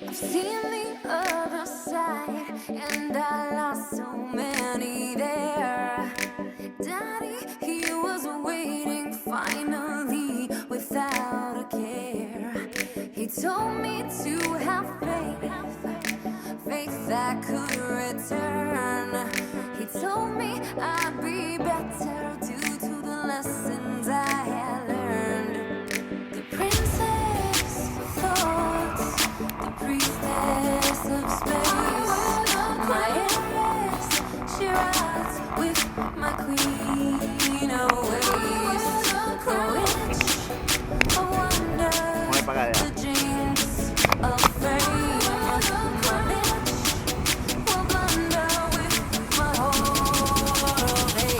I've seen the other side, and I lost so many there. Daddy, he was waiting finally without a care. He told me to have faith that could return. He told me I'd be better due to the lessons I had learned. The princess thoughts, the priestess of space. My heiress, she rides with my queen always. The witch of wonder, the jinx of fame. My bitch will blunder with my whole of hate.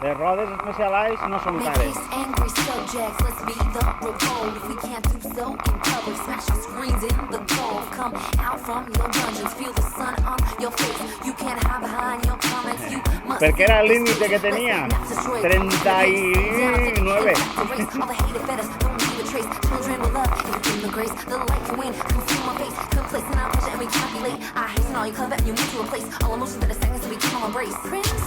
De Rhodes Specialized no son tales. Angry subjects, let's be the revolt. If we can't do so in public, smash the screens in the gulf. Come out from your dungeons, feel the sun on your face. You can't hide behind your comments. You must. Porque era el límite que tenía. 39. All the hated fetters don't leave a trace. Children will love if in the grace. The light can win. Come see my face. Complacent, I push it and we calculate. I hasten all you clever and you move to a place. All emotions that are seconds so we keep on embrace. Princess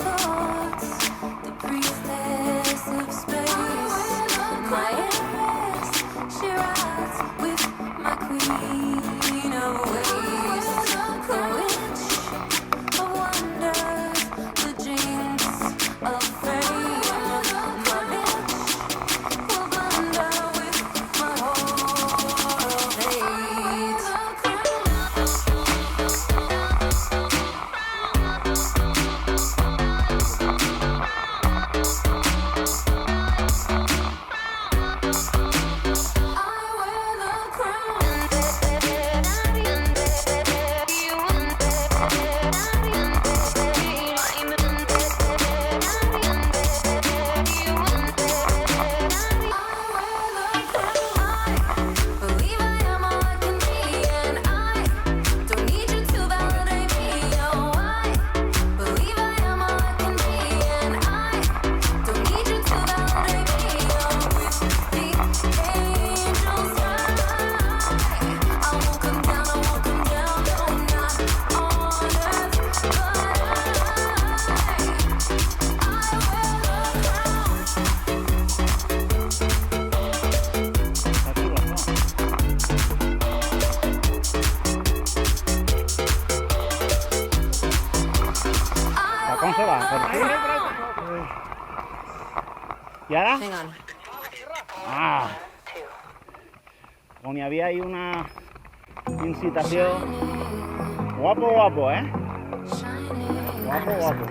thoughts, the priestess of space. My heiress, she rides with my queen always. The witch of wonder, the jinx of fame. My bitch will blunder with my whole of hate. ¿Cómo se va? ¿Por aquí? ¿Y ahora? Hang on. Ah. Como había ahí una incitación. Guapo, guapo, ¿eh? Guapo, guapo.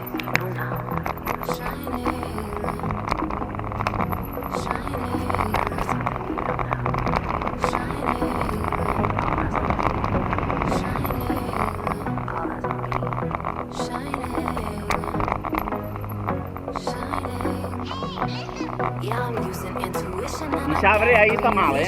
Y se abre ahí, está mal, ¿eh?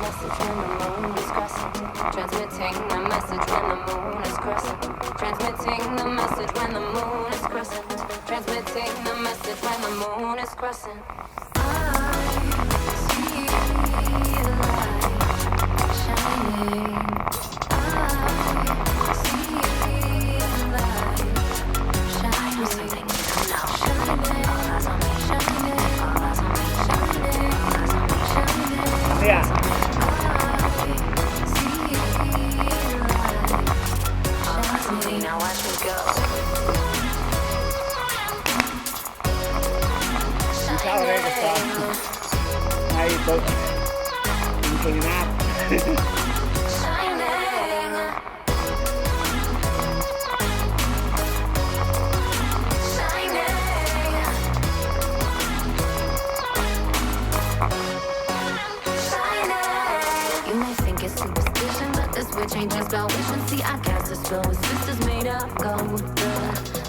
message when the moon is crescent. Transmitting the message when the moon is crescent. Transmitting the message when the moon is crescent. Transmitting the message when the moon is crescent. I see the light shining. I see the light shining. Something you don't know. Shining. All eyes on me. Shining. All eyes on me. Shining. All eyes on me. Shining. Yeah. Now watch me go. Ciao ragazzi, hai inclinato. You may think it's superstition, but this switch ain't just about wishing. See, I cast a spell with sisters made of gold.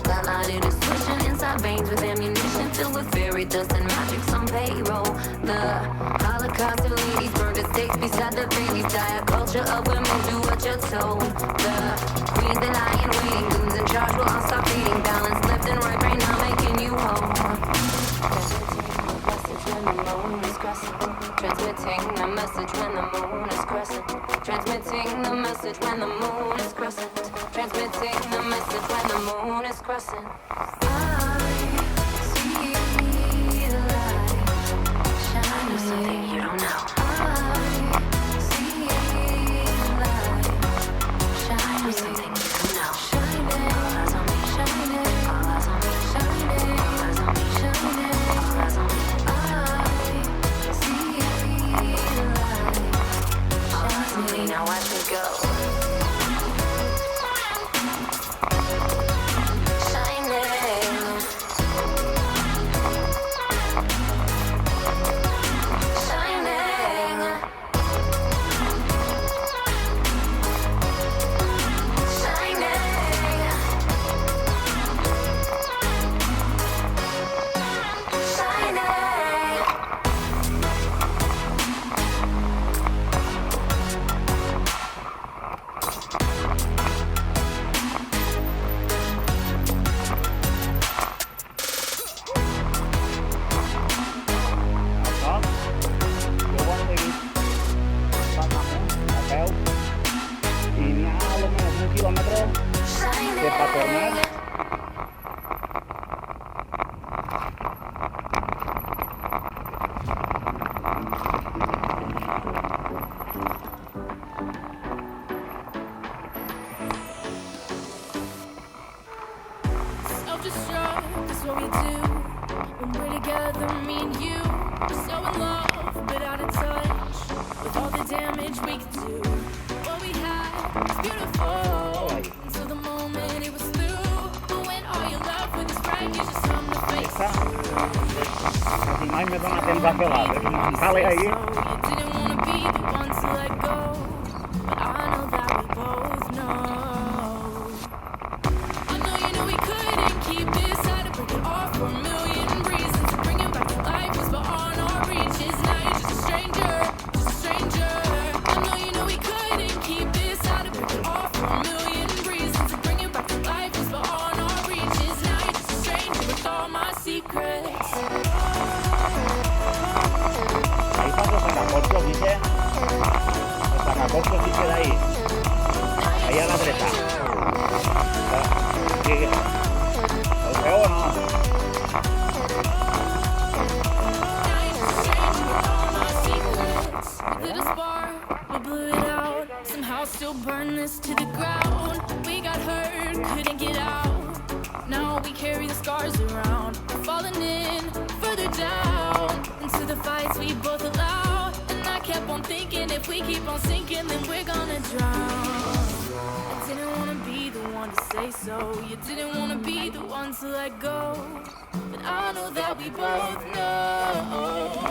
That lighted is switching inside veins with ammunition filled with fairy dust and magic's on payroll. The Holocaust of ladies burned at stakes beside the babies. Die a culture of women, do what you're told. The queens that lie in waiting, goons in charge will all stop beating. Balance left and right, right now making you whole. Transmitting the message when the moon is crescent. Transmitting the message when the moon is crescent. Transmitting the message when the moon is crescent. I see the light shining. Something you don't know. I see the light shining. Something you don't know. Shining. All eyes on me. Shining. All eyes on me. Shining. All eyes on me. Shining. All eyes on me. Now watch me go. Shining. Shining. Self-destruct, that's what we do. When we're together, me and you. We're so in love, but out of touch with all the damage we could do. What we had was beautiful until the moment it was through. But when all your love with is right, you just come to face it. Mai mi sono attenta pelata, che non sale ahí. You didn't want to be the one to let go, but I know that we both know. I know you know we couldn't keep this. Had to break it off for a million reasons. To bring it back to life was beyond our reaches. Now you're just a stranger, just a stranger. I know you know we couldn't keep this. Had to break it off for a million reasons. To bring it back to life was beyond our reaches. Now you're just a stranger with all my secrets. Ahí cuando sacacorcho dice de ahí a la derecha. Sí. ¿Lo veo o no? Lit a spark, we blew it out. Somehow still burn this to the ground. We got hurt, couldn't get out. Now we carry the scars around. We're falling in further down into the fights we both allow. And I kept on thinking if we keep on sinking, then we're gonna drown. I didn't wanna be the one to say so. You didn't wanna be the one to let go. But I know that we both know.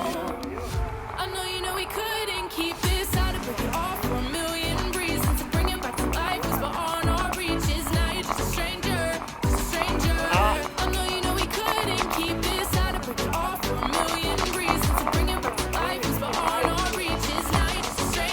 I know you know we couldn't keep this. Had to break it off for a million reasons. To bring it back to life was beyond our reaches. Now you're just a stranger, just a stranger. I know you know we couldn't keep this. Had to break it off for a million reasons. To bring it back to life was beyond our reaches. Now you're just a stranger.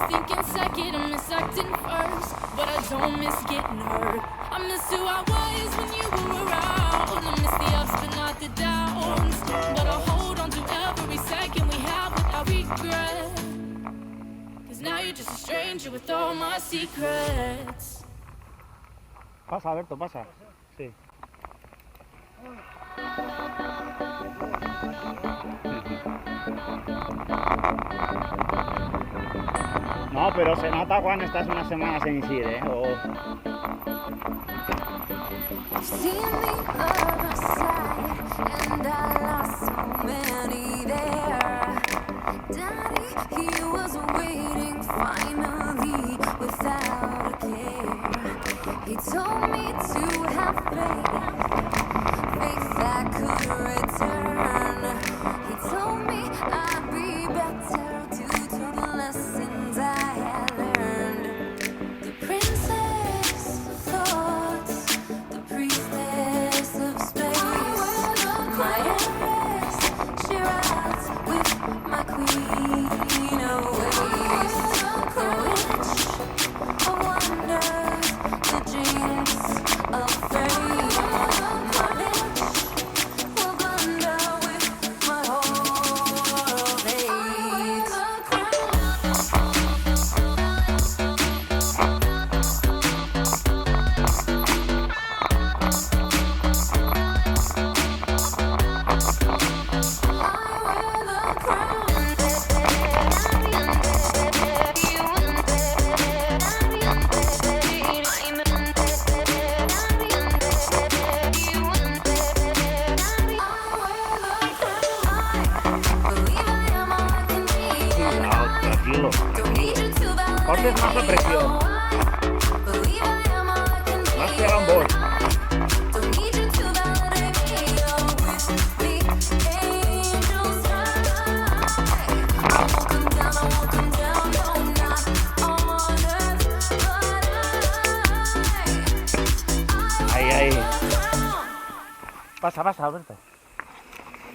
thinking second, I miss acting first, but I don't miss getting hurt. I miss who I was when you were around. I miss the ups but not the downs, but I'll hold on to every second we have without regret. Cause now you're just a stranger with all my secrets. Pasa, Alberto, pasa. Sí. No, pero se nota cuando estás unas semanas en Isil, ¿eh? I've seen the other side, and I lost so many there. Daddy, he was waiting finally without a care. He told me to have faith that could return. He told me I'd be better due to the lessons I had learned. The princess of thoughts, the priestess of space, my empress, she rides with my queen of ways. The witch of wonders, the jinx of fame. My bitch will blunder with my whole of hate. Tranquilo. Cortes más la presión. Más pega un bol. Ahí, ahí. Pasa, pasa, Alberto.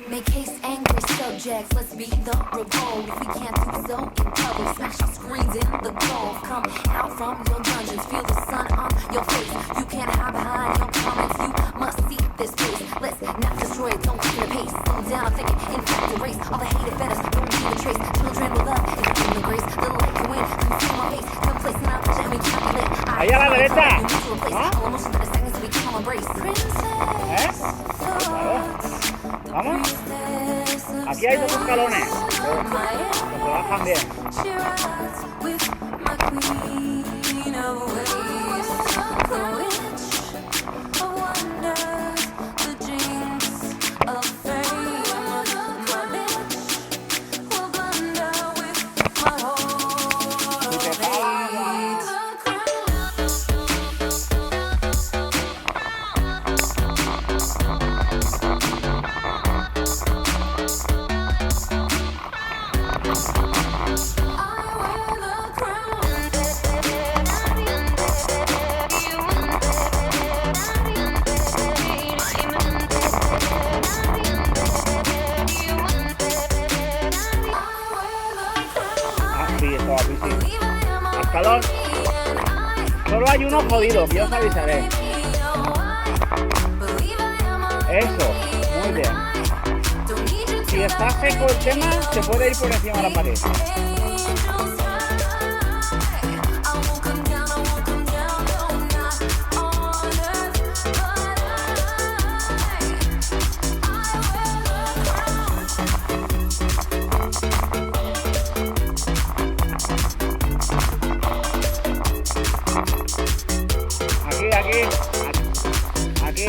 Make haste, angry subjects, let's be the revolt. If we can't do so in public, smash our screens in the gulf. Come out from your dungeons, feel the sun on your face. You can't hide behind your comments, you must see this place. Let's not destroy it, don't quicken the pace. Slow down, I'm thinking, in fact, erase all the hate fed us, don't leave a trace. Children will love, if it's in the grace. The light can win, consume my face. Complacent, I'll push it and we calculate. Ahí a la derecha. All emotions that are seconds so we keep on embrace. Princess, Vamos. Aquí hay dos escalones. Que se bajan bien. she rides with my queen of ways. The witch of wonders, the jinx of fame. My bitch will blunder with my whole of hate. Sí, esto va a piscina. Escalón. Solo hay uno jodido, que yo os avisaré. Eso, muy bien. Si está seco el tema, se puede ir por encima de la pared. Aquí, aquí, aquí.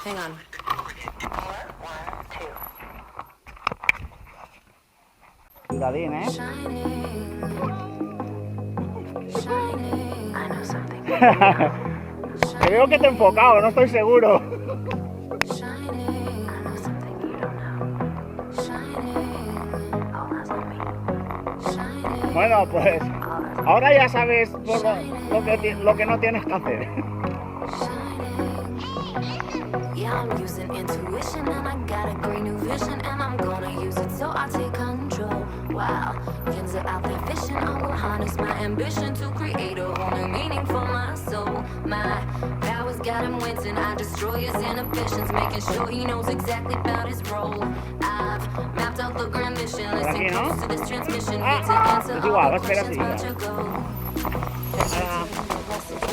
Hang on. Cuidadín, ¿eh? Shining. Shining. I know something. Creo que te he enfocado, no estoy seguro. Shining. I know something you don't know. Shining. All eyes on me. Shining. Bueno, pues ahora ya sabes por lo que no tienes que hacer. Yeah, I'm using intuition and I got a great new vision and I'm gonna use it so Put out that vision, I will harness my ambition to create a whole new meaning for my soul. My powers got him wincing, I destroy his inhibitions, making sure he knows exactly about his role. I've mapped out the grand mission, listen aquí, ¿no? close to this transmission, here to answer es igual, all the espera, questions sí, about ya. your goal. Ah,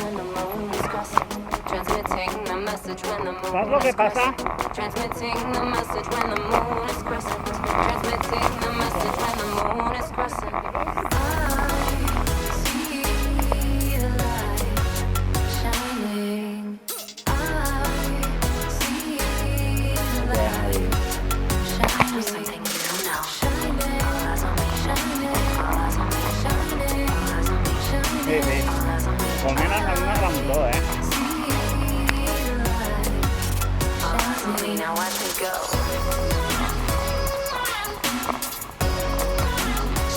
When the moon is crossing, transmitting the message when the moon ¿sabes lo que is pasa? crossing, transmitting the message when the moon is crossing, transmitting the message when the moon is crossing. I see the light shining. I see the light shining. Something you don't know. Shining. All eyes on me. Shining. All eyes on me. Shining. All eyes on me. Shining. Sí, sí. All eyes on me. Colmenas a mí me agradó, Now watch me go.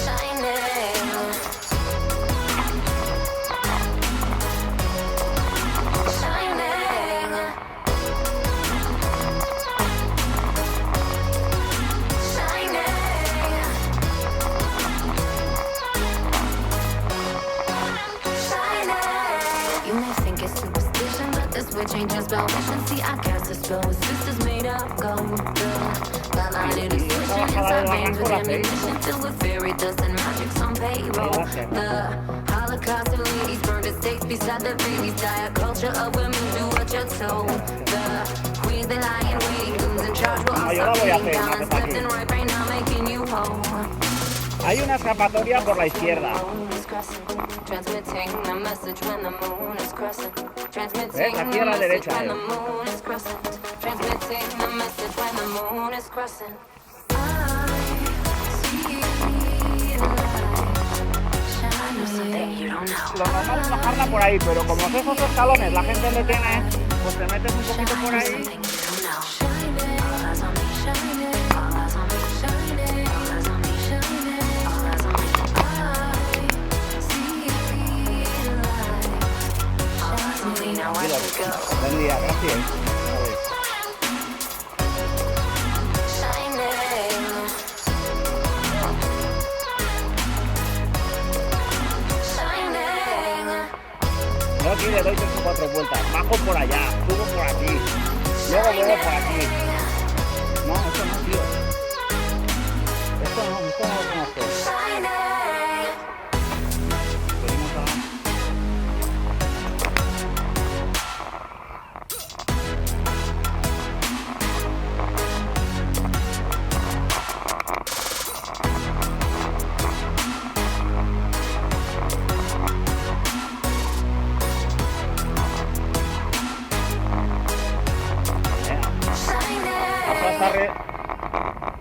Shining. Shining. Shining. You may think it's superstition, but this witch ain't just about vision. See, I cast a spell with sisters made of gold. The line it is switching inside veins with ammunition, filled with fairy dust and magic's on payroll. The Holocaust of ladies burned at stakes beside the babies. Diet culture of women, do what you're told. The queens they lie in waiting, goons in charge will all yo la stop voy a being hacer, balanced Marta, left aquí. and right, right now making you whole. Hay una escapatoria por la izquierda. Transmitting the message when the moon is crescent. Transmitting ¿Ves? Aquí a la derecha, when the moon is crescent. Transmitting the message when the moon is crescent. Lo normal es bajarla por ahí, pero como esos escalones la gente le tiene, pues te metes un poquito por ahí. Buen día, gracias. Yo aquí le doy 3 o 4 vueltas, bajo por allá, subo por aquí, luego vuelvo por aquí. No, esto no, tío. Esto no lo conozco. Seguimos a...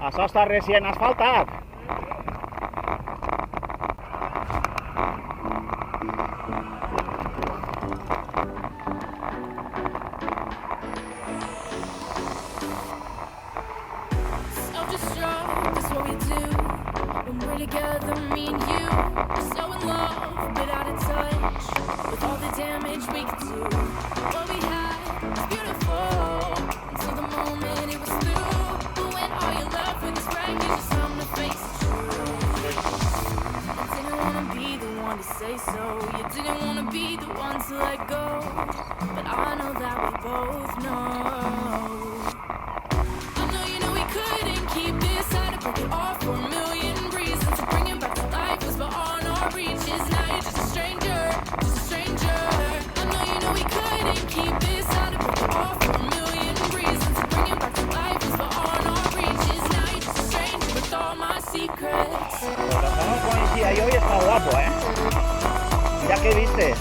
Això està recient asfaltat. Self-destruct is what we do when we're together, me and you. We're so in love, but out of touch with all the damage we could do. What we had was beautiful until the moment it was through. But when all your love with us right, it's just time to face the truth. I didn't wanna be the one to say so. You didn't wanna be the one to let go. But I know that we both know. Keep this side and break it off for a million reasons. To bring it back to life was beyond our reaches. Now you're just a stranger, just a stranger. I know we couldn't keep this side and break it off for a million reasons. To bring it back to life was beyond our reaches. Now you're just a stranger with all my secrets. Lo dejamos coincidir y hoy está guapo, ¿eh? Ya que viste.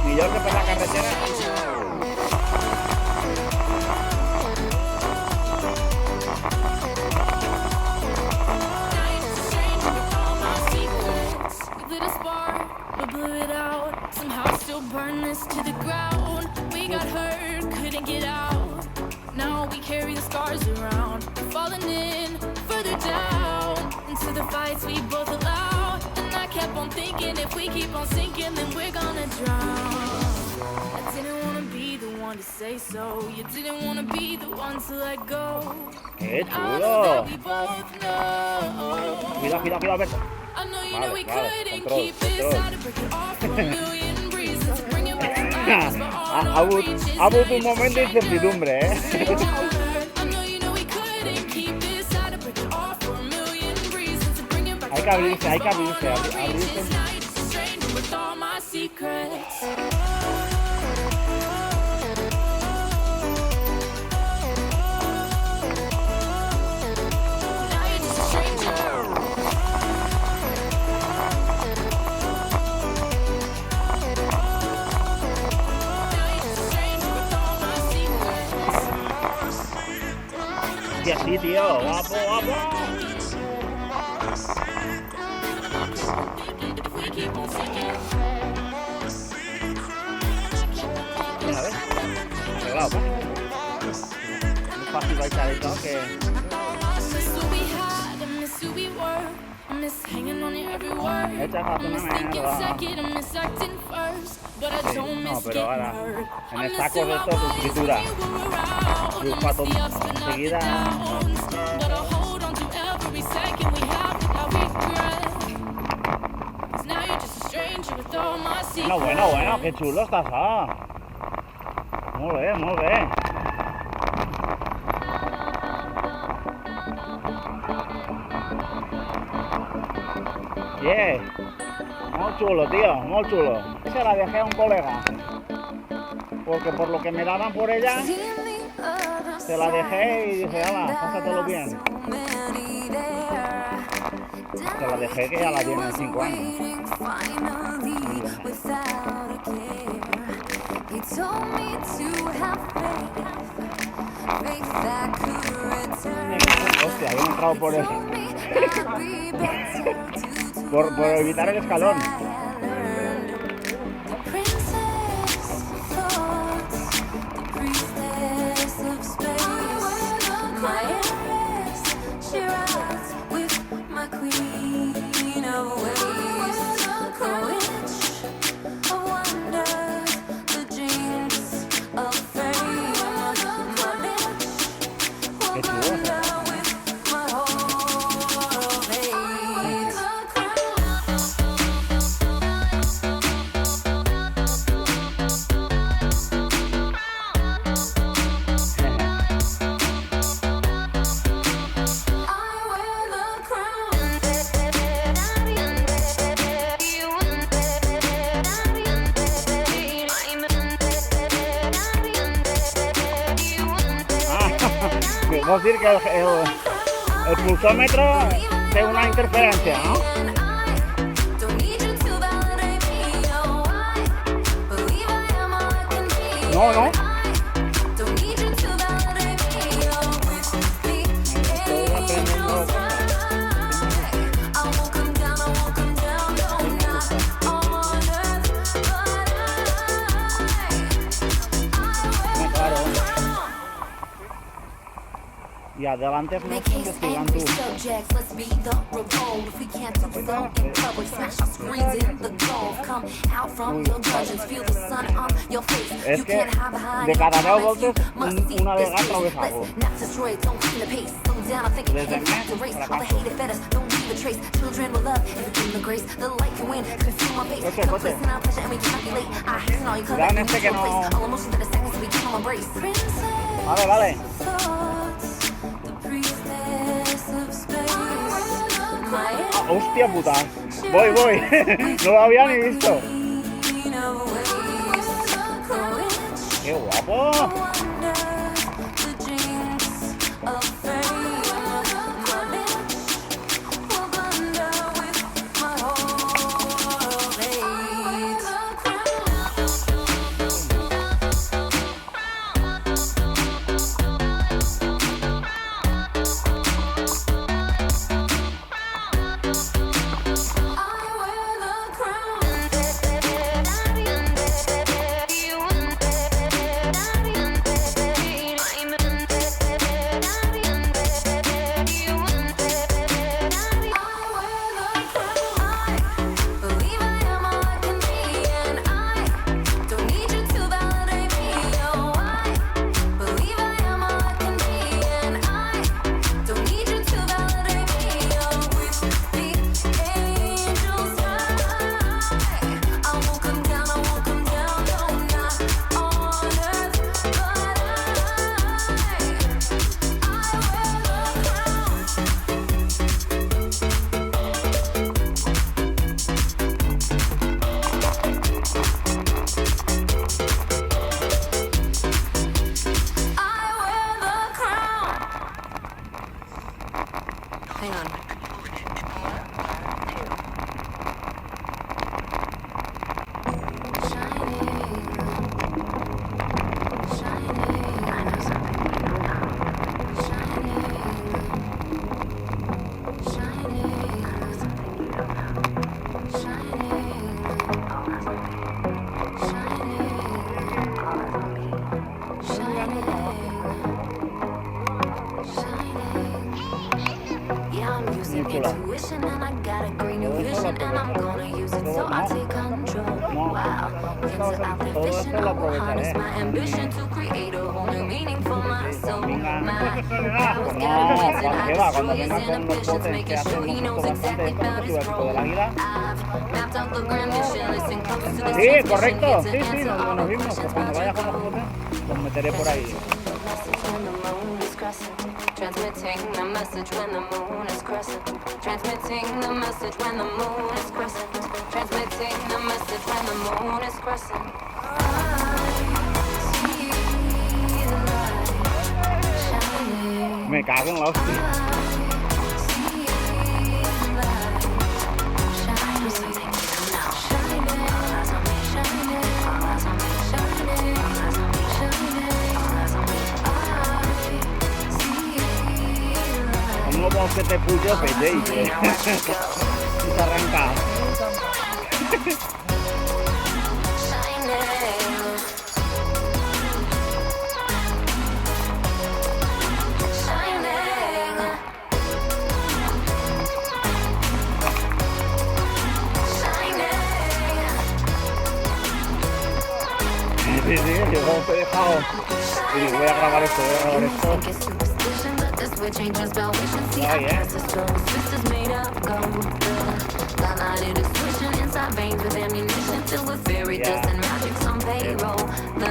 Y yo que por la carretera. Burn this to the ground. We got hurt, couldn't get out. Now we carry the scars around. Falling in further down into the fights we both allowed. And I kept on thinking, if we keep on sinking, then we're gonna drown. I didn't wanna be the one one to say so. You didn't want to be the one to let go. ¡Qué I know chulo! that we both know. Cuidado, cuidado, cuidado, Alberto. I know you Vale, know we vale, couldn't control, keep this control. out and break it off for a million reasons. Bring it back to us, but all Ha our habido reaches un now momento de you're just incertidumbre, ¿eh? I know you know we couldn't keep this out and break it off for a million reasons. Bring it back Hay to que abrirse, life, hay que but all abrirse, our abrirse. reaches now you're just a stranger with all my secrets. Now you're just a stranger. Now you're just a stranger with all my secrets. Y así, tío. Guapo, guapo. If we keep on singing. Venga, a ver. Arreglado, pues. Muy fácil bailar esto, que... I miss who we had, I miss who we were. I miss hanging on your every word. Esta es I una miss thinking mierda. second, I miss acting first. But I Sí, don't no, miss pero getting ahora, hurt. en I el miss saco who de I esto, tu was escritura. when you were around. Dibuja I miss the ups, todo but not the enseguida. downs. But I'll hold on to every second we have without regret. 'Cause now you're just a stranger with all my secrets. Bueno, qué chulo estás, ah. Muy bien, muy bien. Yeah. Muy chulo, tío, muy chulo. Se la dejé a un colega. Porque por lo que me daban por ella, se la dejé y dije, ala, pásatelo bien. Se la dejé que ya la tiene en 5 años. Hostia, había entrado por el... por evitar el escalón. Qué chulo. Podemos decir que el pulsómetro es una interferencia, ¿no? No. Estoy aprendiendo claro. Y adelante es Make que haste sigan angry tú. subjects, let's be the revolt. If we can't do so in public, smash our screens in the gulf. Come out from your dungeons, feel the sun on your face. Es You que can't hide behind de your cada 2 comments, golpes, you must see una this vez gato face. o algo. Let's not destroy it, don't clean the pace. Slow down, I think Desde it's time to mes, race. All the fracaso. hate that fed us, don't leave a trace. Children will love, if it's in the grace. The light can win, can feel my face. Coche, Come coche. listen, our pleasure, and we cannot be late. I hasten all your Cuidado color, en este que neutral no- place. All emotions that are seconds, so we cannot embrace. Princess. Vale. Hostia puta. Voy. No lo había ni visto. Qué guapo. Hang on. Intuition and I got a great new vision and I'm gonna use it so I take control. Wow, into out the vision, I will harness my ambition to create a whole new meaning for my soul. My powers got limits and I destroy his inhibitions, making sure he knows exactly about his role. I've mapped out the grand mission, listen close to the Sí, correcto, sí, sí, nos vimos. Cuando vaya con los juguetes, los meteré por ahí. Transmitting the message when the moon is crescent. Transmitting the message when the moon is crescent. Transmitting the message when the moon is crescent. Me cago en la hostia. No vols que te pugi el peix, i t'arrencar. Sí, yo te he dejado y digo, voy a grabar esto, Which ain't just about wishing, see I pass the stones. Sisters made of gold. La lighted expression inside veins with ammunition filled with fairy dust and magic on payroll. The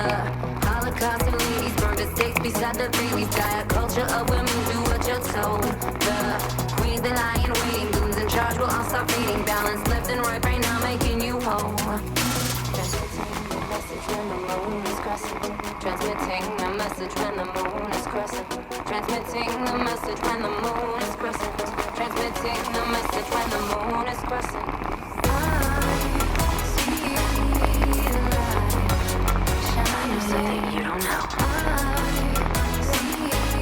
Holocaust of ladies burned at stakes beside the babies. Diet culture of women, do what you're told. The queens that lie in waiting, goons in charge will all stop reading. Balance left and right, right now making you whole. Transmitting the message when the moon is crescent. Transmitting the message when the moon is crescent. Transmitting the message when the moon is crescent. Something you don't know. Something you don't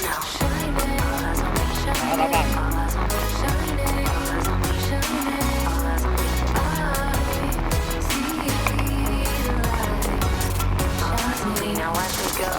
know. Now watch me go.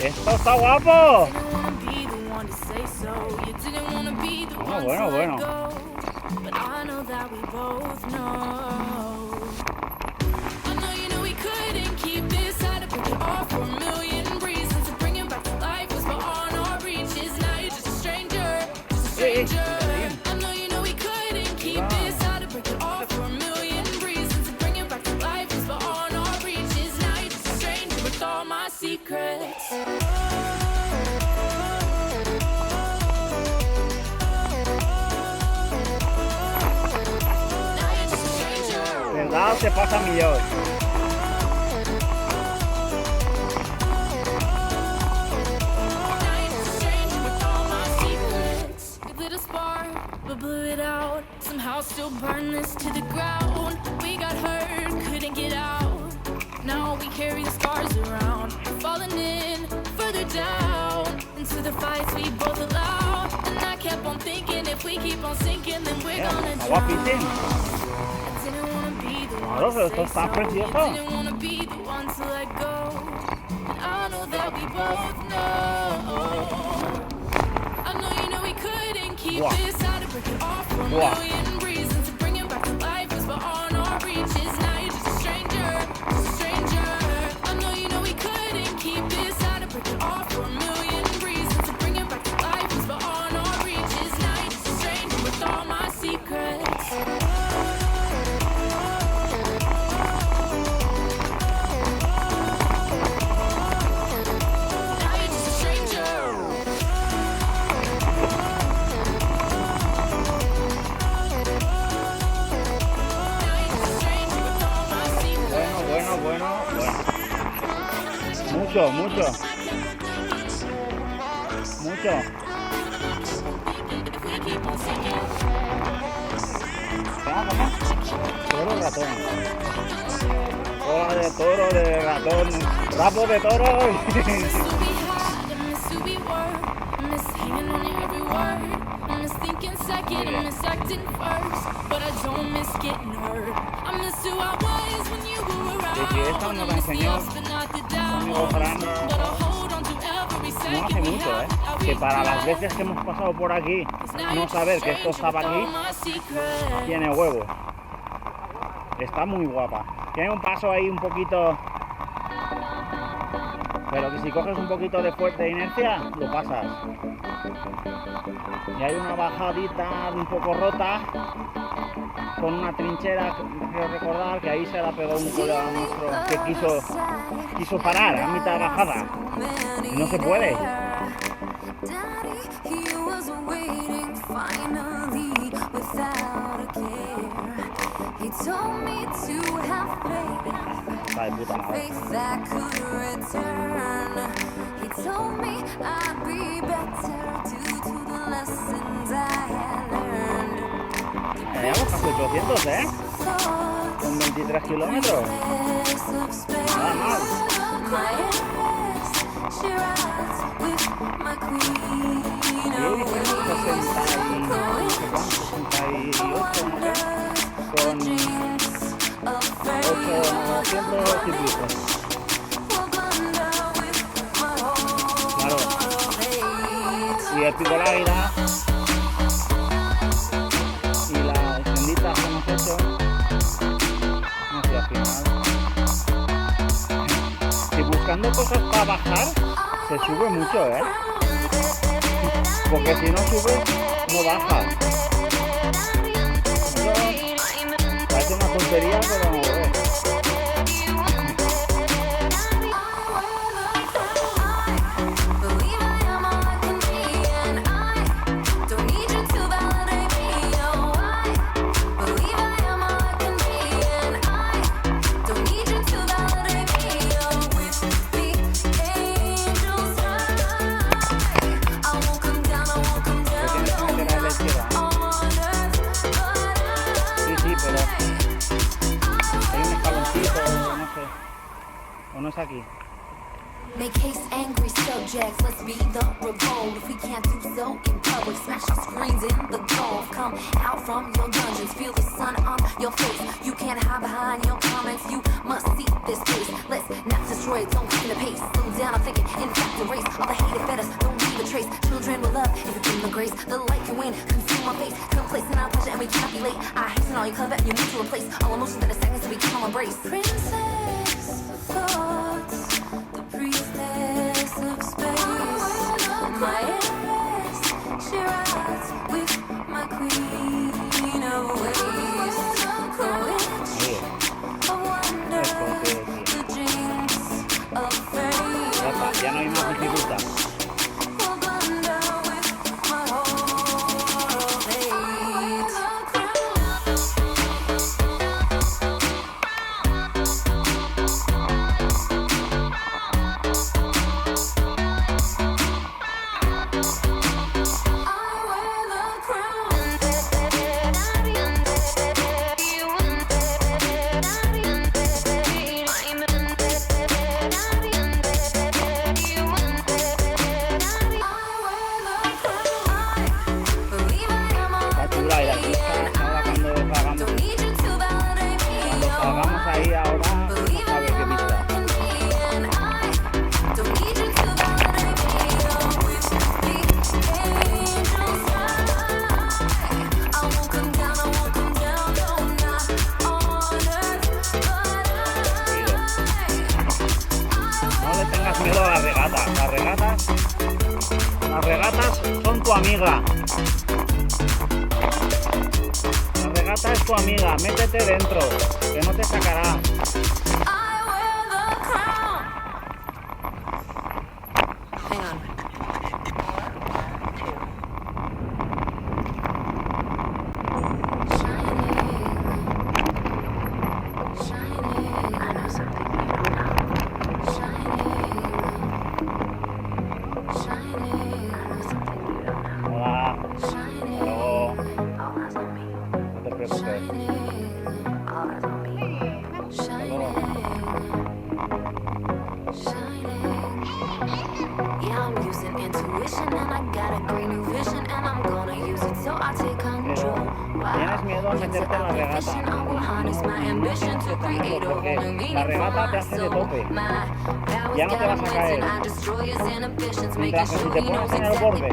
Esto está guapo. Bueno. Igual se pasa millor. But blew it out. Somehow still burn this to the ground. We got hurt, couldn't get out. Now we carry the scars around. Falling in, further down into the fights we both allow. And I kept on thinking, if we keep on sinking, then we're gonna drown. I didn't wanna be the one to say sorry. I didn't wanna be the one to let go. And I know that we both know. I know you know we couldn't keep this out of break it off for a million reasons to bring it back to life is beyond our reaches. Now you're just a stranger, just a stranger. I know you know we couldn't keep this out of break it off for a million reasons to bring it back to life is beyond our reaches. Now you're just a stranger with all my secrets. Now you're just a stranger. Bueno. Mucho. Toro ratón. Cola de toro, de ratón, rabo de toro. De que esta nos la enseñó un amigo Fran no hace mucho, que para las veces que hemos pasado por aquí, no saber que esto estaba aquí, tiene huevo. Está muy guapa. Tiene un paso ahí un poquito, pero que si coges un poquito de fuerte inercia, lo pasas. Y hay una bajadita un poco rota, con una trinchera, quiero recordar que ahí se la pegó un colega nuestro que quiso parar a mitad de bajada. Y no se puede. Está de puta madre. Llevamos casi 800, con 23 kilómetros. Nada mal. Con 800 y pico. Claro. Y el pico de águila y la extendita que hemos hecho, no sé, al final. Y buscando cosas para bajar, se sube mucho, porque si no sube, no baja. Eso parece una tontería, pero no lo es. ¿O no es aquí? Make haste angry subjects, let's be the revolt. If we can't do so in public, smash our screens in the gulf. Come out from your dungeons, feel the sun on your face. You can't hide behind your comments, you must see this place. Let's not destroy it, don't keep the pace. Slow down, I'm thinking, in fact, erase all the hate that fed us, don't leave a trace. Children will love, if it's in the grace. The light can win, consume our face. Complacent our pleasure and we cannot be late. I hasten all your clever and you need to replace all emotions that are stagnant so we can all embrace. Princess of thoughts, the priestess of space. My heiress, she rides with my queen of ways. Courage of wonder, the jinx of fate. Ya no hay más dificultad. miedo a las regatas. Las regatas son tu amiga. La regata es tu amiga, métete dentro, que no te sacará. Hola, hasta luego. No te preocupes. Hasta luego. Yeah, I'm using intuition and I got a great new vision and I'm gonna use it so I take control. Tienes miedo a meterte en la regata. Porque la regata te hace de tope. Ya no te vas a caer. Mientras que si te pones en el borde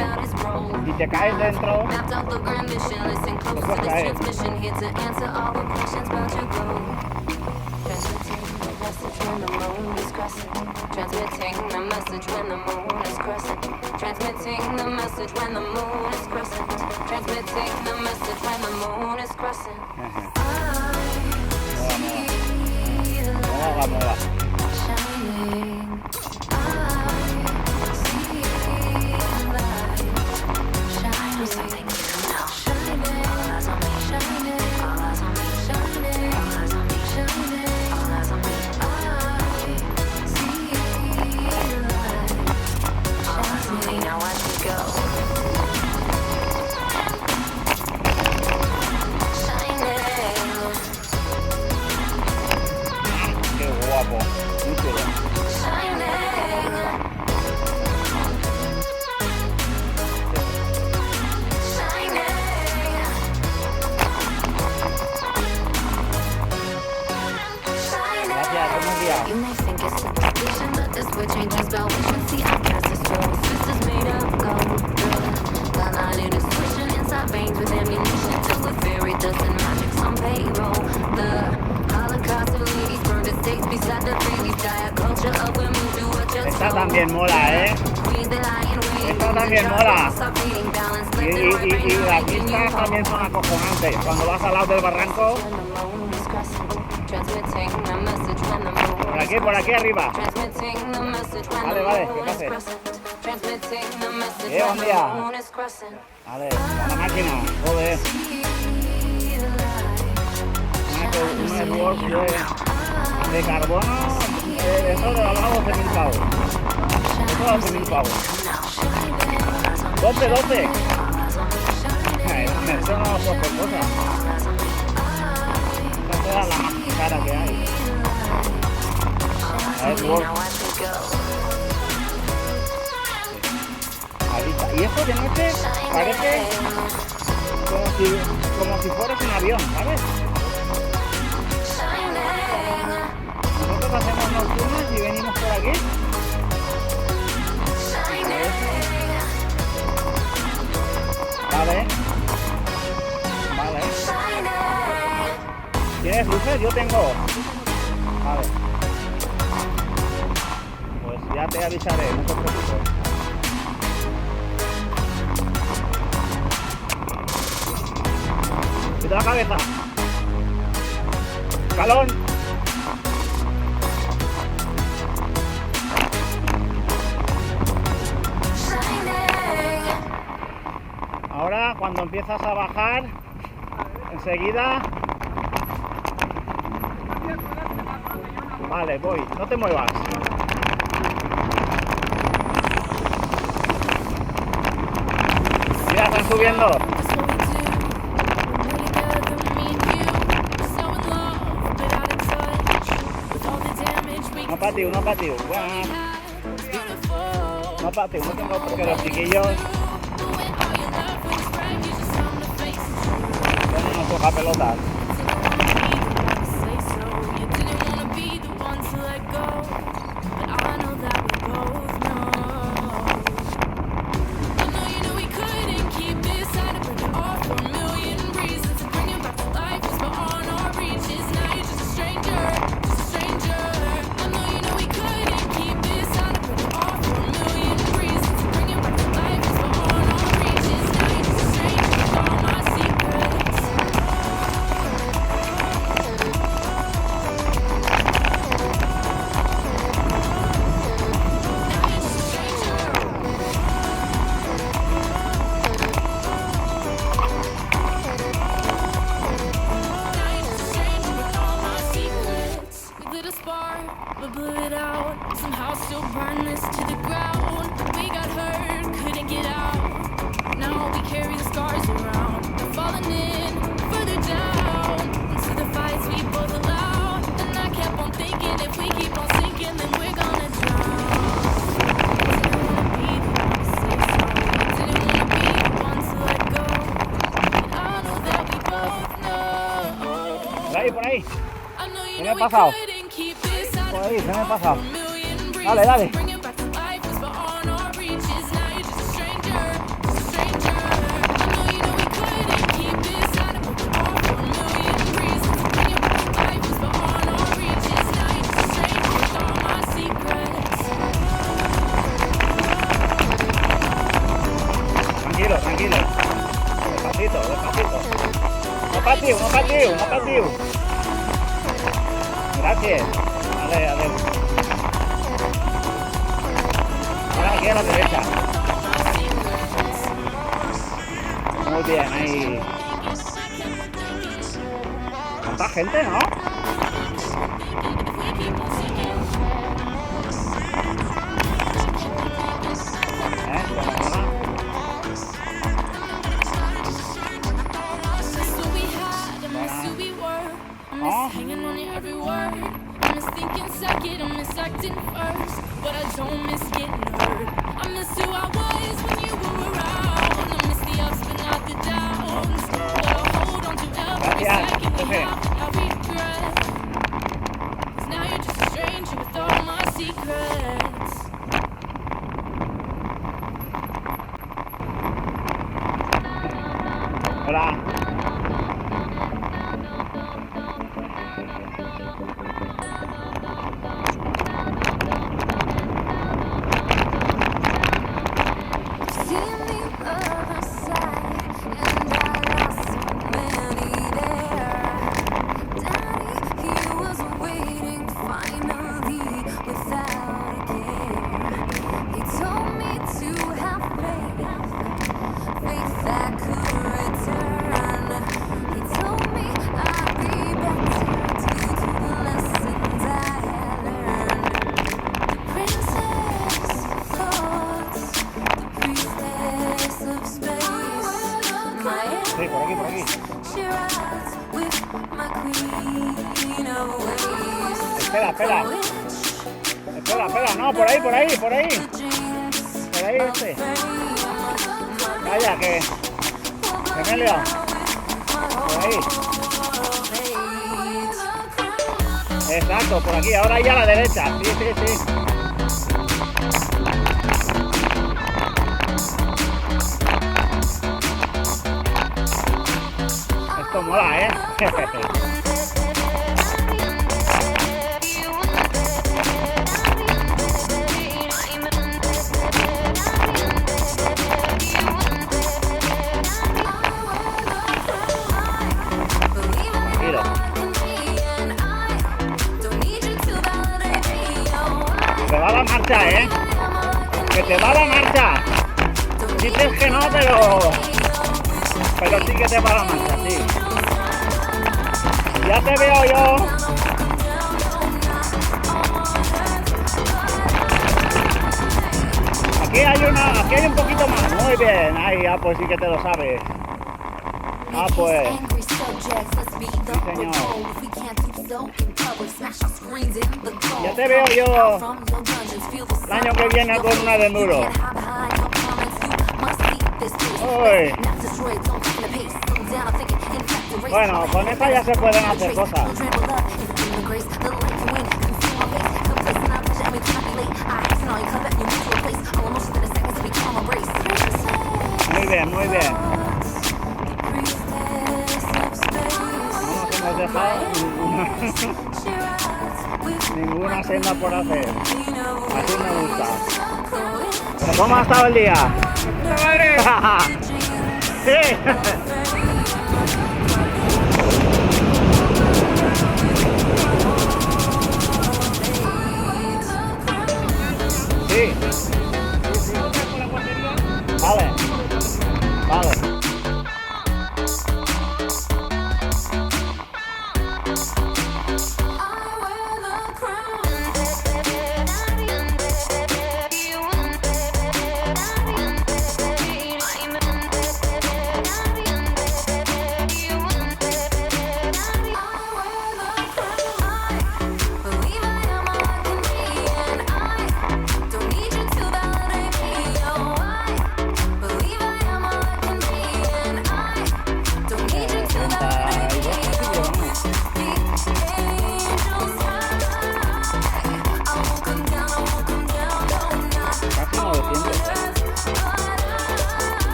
y te caes dentro, te puedes caer. Transmitting the message when the moon is crescent. Transmitting the message when the moon is crescent. Transmitting the message when the moon is crescent. Mola. Shining. I see light. Shining. Something you don't know. Shining. All eyes on me. Shining. All eyes on me. Shining. All eyes on me. Shining. All eyes on me. Now watch me go. Shining. Qué guapo. Muy chulo. Shining. Gracias, buenos días. You may think it's superstition, but this would change your spell. We should see, I guess it's true. Sisters made of gold. Got line in a switching inside veins with ammunition. Till the fairy dust and magic's on payroll. The Holocaust of ladies burned at stakes beside the babies. Diet culture of women do what you're told. Esta también mola, ¿eh? Esta también mola. Y las vistas también son acojonantes. Cuando vas al lado del barranco. Por aquí arriba. Vale, ¿qué haces? Buen día. Vale, a la máquina, joder. Un network de carbono, eso de los 12.000 pavos. Eso de 12.000 pavos. 12. Eso no es cualquier cosa. Esa es la más cara que hay. Y esto de noche parece como si fueras un avión, ¿sabes? Nosotros hacemos nocturnas y venimos por aquí. Vale. ¿Tienes luces? Yo tengo. Vale. Pues ya te avisaré, no te preocupes. Quita la cabeza. Escalón. Ahora, cuando empiezas a bajar, enseguida. Vale, voy. No te muevas. Mira, están subiendo. No patiu. No patiu, no tengo porque los chiquillos tienen unos coja pelotas. blew it out. Somehow still burn this to the ground. We got hurt, couldn't get out. Now we carry the scars around. We're falling in, further down into the fights we both allowed. And I kept on thinking, if we keep on sinking, then we're gonna drown. Didn't wanna be the one to say sorry. Didn't wanna be the one to let go. And I know that we both know. Por ahí. I know you Se me know ha we pasado. couldn't keep this out Por of ahí, se me ha pasado. a million breezes. Dale, dale. Bring it back to life, was beyond our reaches. Now you're just a stranger, just a stranger. I know we couldn't keep this out of a million breezes. Bring it back to life, was beyond our reaches. Now you're just a stranger with all my secrets. Tranquilo, tranquilo. Despacito, despacito. No patiu, no patiu, no patiu. Gracias. Vale, a ver. Ahora aquí a la derecha. Muy bien, ahí. ¿Cuánta gente, no? Miss who we had, I miss who we were. I miss hanging on your every word. I miss thinking second, I miss acting first. But I don't miss getting hurt. I miss who I was when you were around. I miss the ups but not the downs. But I'll hold on to every second we have without regret. 'Cause now you're just a stranger with all my secrets. Hola. Seen the other side, and I lost so many there. Daddy, he was waiting finally without a care. He told me to have faith that could return. He told me I'd be better due to the lessons I had learned. The princess of thoughts, the priestess of space. My Sí, por aquí, por aquí. she rides with my queen of ways. Espera, espera. The witch Espera, espera. No, por ahí, por ahí, por ahí. the jinx Por ahí este. fame. Vaya, que me he liado. Por ahí. Exacto, por aquí. Ahora ya a la derecha. Sí, sí, sí. Esto mola, ¿eh? Tranquilo. Te va la marcha, ¿eh? Que te va la marcha. Dices que no, pero sí que te va la marcha, sí. Ya te veo yo. Aquí hay un poquito más. Muy bien. Ahí, pues sí que te lo sabes. Pues. Señor. Ya te veo yo el año que viene con una de enduro. Uy. Bueno, con esta ya se pueden hacer cosas. Muy bien, muy bien. No nos hemos dejado ninguna senda por hacer. Así me gusta. ¿Pero cómo ha estado el día? Sí. Sí. Vale. Vale. I wear the crown. Casi 900.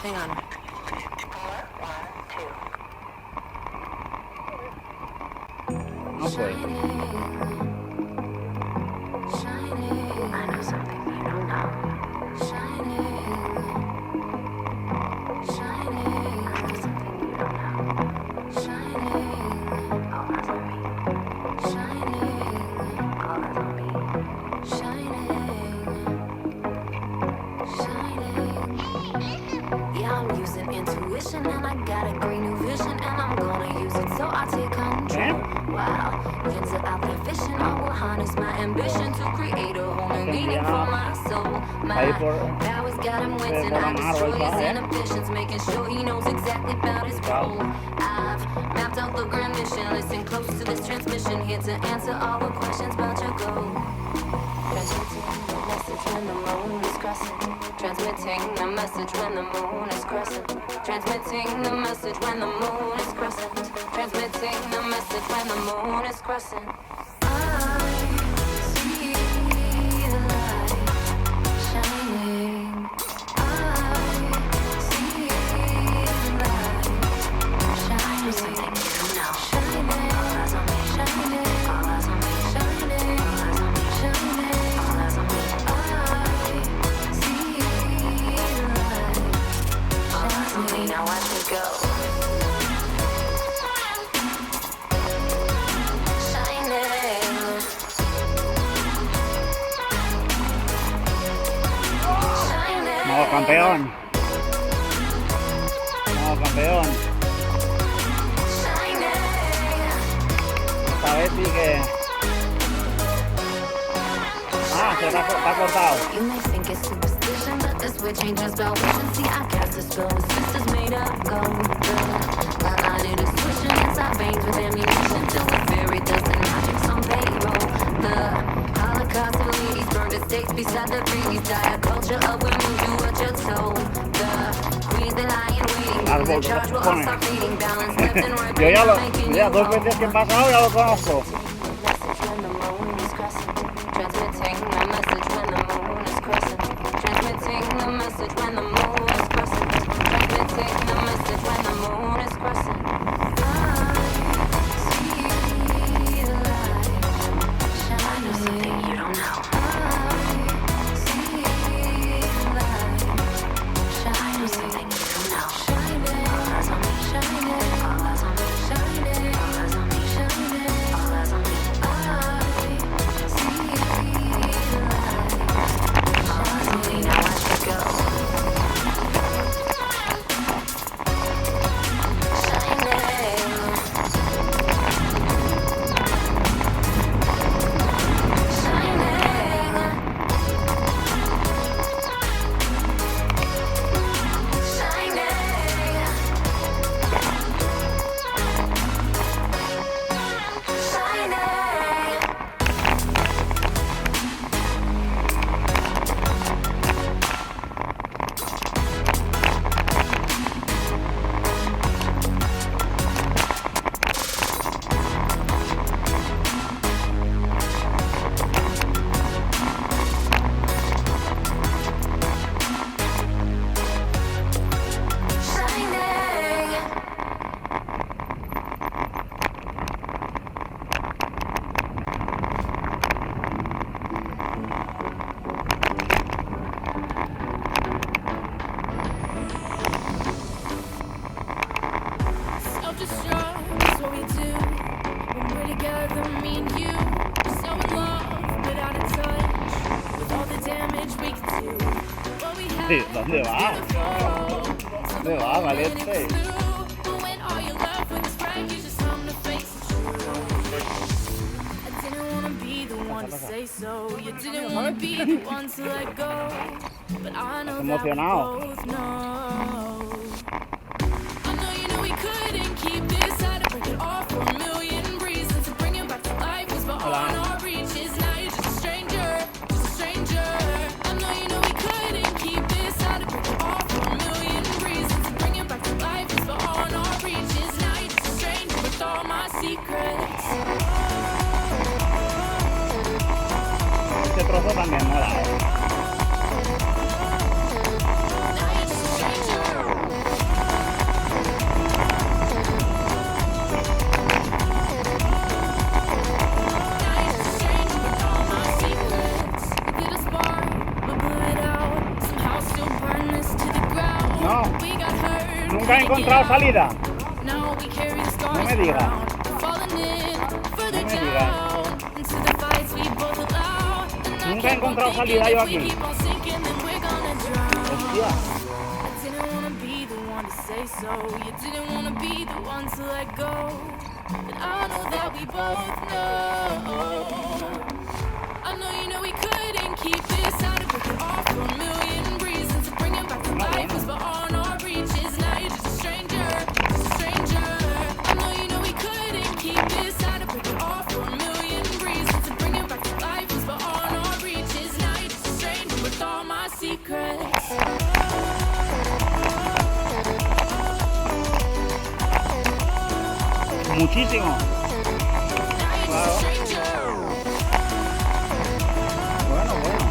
Hang on. No puede. I know something you don't know. Shining. I know something you don't know. Shining. All eyes on me. Shining. All eyes on me. Shining. Yeah, I'm using intuition and I got a great new vision and I'm gonna use it so I take control. Wow, into out there fishing, I will harness my ambition to create a whole new meaning for my soul. My powers got him waiting, I destroy his inhibitions, making sure he knows exactly about his role. I've mapped out the grand mission, listen close to this transmission, here to answer all the questions about your goal. Transmitting the message when the moon is crescent. Transmitting the message when the moon is crescent. Transmitting the message when the moon is crescent. I see the light shining. I see the light shining. Something you don't know. Shining. All eyes on me. Shining. All eyes on me. Shining. All eyes on me. Shining. All eyes on me. I see the light. All eyes on me. Now watch me go. Modo campeón. Modo campeón. Esta vez sí que... Ah, se está cortado. You may think it's superstition, but this way changes spell vision. See, I cast a spell with sisters made of gold. My line is swishing inside veins with ammunition till the fairy does the magic's on payroll. The Holocaust of ladies burned at stakes beside the babies. Die a culture of women do what you're told. The queens they lie in waiting. The charge will all stop fading. Balance left and right. Yo ya dos veces que he pasado ya lo conozco. ¿Dónde va? ¿Dónde va, valiente? Estás emocionado. secrets. Este trozo también mola, ¿eh? Now you're just a stranger. No, nunca he encontrado salida. No me digas. Nunca he encontrado salida yo aquí. Hostia. I know you know we couldn't keep this out of it all for a million reasons to bring it back to life was beyond our reaches. Now you're just a stranger, just a stranger. I know you know we couldn't keep this out of it all for a million reasons to bring it back to life was beyond our reaches. Now you're just a stranger with all my secrets. Muchísimo. Claro. Bueno, bueno.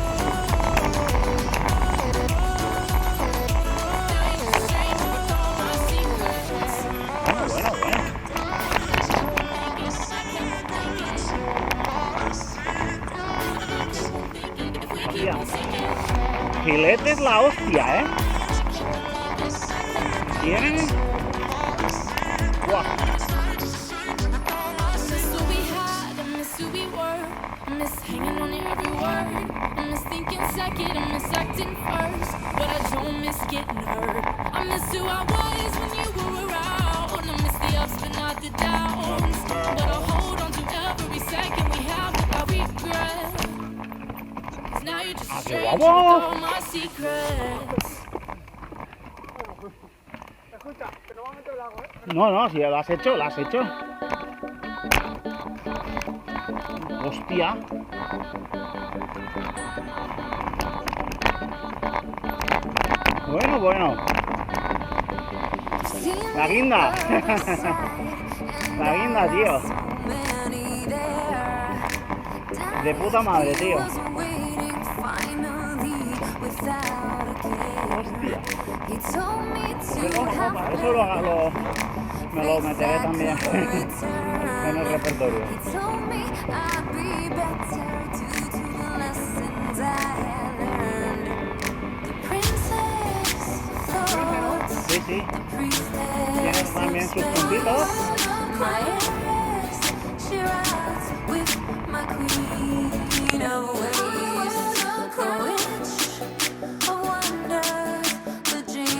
Bueno, bueno. Hostia. Filete es la hostia, ¿eh? Tienen... Buah. Hanging on every word. I miss thinking second, I miss acting first. But I don't miss getting hurt. I miss who I was when you were around. I miss the ups but not the downs. But I'll hold on to every second we have without regret. 'Cause now you're just a stranger with all my secrets. No, no, si lo has hecho, lo has hecho. Hostia. Bueno, bueno. La guinda. La guinda, tío. De puta madre, tío. Hostia. Eso me lo meteré también en el repertorio. Sí, sí. Tiene también sus puntitos. My queen of ways.